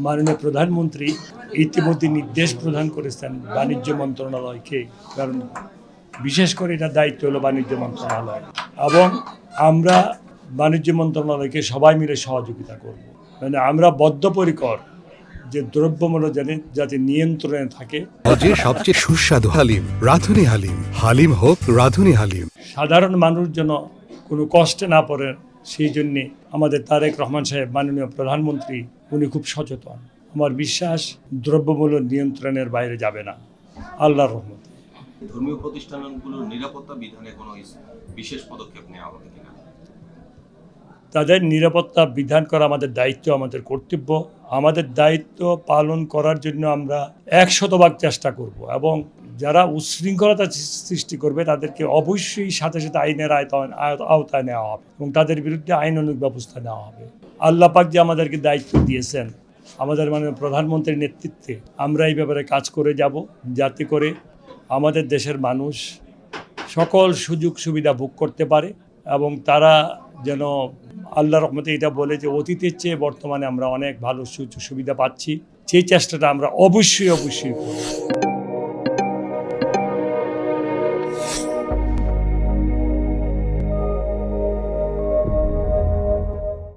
মাননীয় প্রধানমন্ত্রী ইতিমধ্যে নির্দেশ প্রদান করেছেন বাণিজ্য মন্ত্রণালয়কে, কারণ বিশেষ করে এটা দায়িত্ব হলো বাণিজ্য মন্ত্রণালয়, এবং আমরা বাণিজ্য মন্ত্রণালয়কে সবাই মিলে সহযোগিতা করব। মানে আমরা বদ্ধপরিকর যে দ্রব্যমূল্য যাতে নিয়ন্ত্রণে থাকে। যে সবচেয়ে সুস্বাদু হালিম, রাঁধুনি হালিম। হালিম হোক রাঁধুনি হালিম। সাধারণ মানুষ যেন কোনো কষ্টে না পড়ে, সেই জন্যে আমাদের তারেক রহমান সাহেব মাননীয় প্রধানমন্ত্রী উনি খুব সচেতন। আমার বিশ্বাস দ্রব্যমূল্য নিয়ন্ত্রণের বাইরে যাবে না আল্লাহর রহমতে। ধর্মীয় প্রতিষ্ঠানগুলোর নিরাপত্তা বিধানে কোনো বিশেষ পদক্ষেপ নেওয়া হবে কিনা? তাদের নিরাপত্তা বিধান করা আমাদের দায়িত্ব, আমাদের কর্তব্য। আমাদের দায়িত্ব পালন করার জন্য আমরা 100% চেষ্টা করব, এবং যারা উচ্ছৃঙ্খলতা সৃষ্টি করবে তাদেরকে অবশ্যই সাথে সাথে আইনের আওতায় নেওয়া হবে এবং তাদের বিরুদ্ধে আইনানুগ ব্যবস্থা নেওয়া হবে। আল্লাহ পাক যে আমাদেরকে দায়িত্ব দিয়েছেন, আমাদের মাননীয় প্রধানমন্ত্রীর নেতৃত্বে আমরা এই ব্যাপারে কাজ করে যাব, যাতে করে আমাদের দেশের মানুষ সকল সুযোগ সুবিধা ভোগ করতে পারে এবং তারা যেন আল্লাহর রহমতে এটা বলে যে অতীতের চেয়ে বর্তমানে আমরা অনেক ভালো সুযোগ সুবিধা পাচ্ছি। সেই চেষ্টাটা আমরা অবশ্যই করব।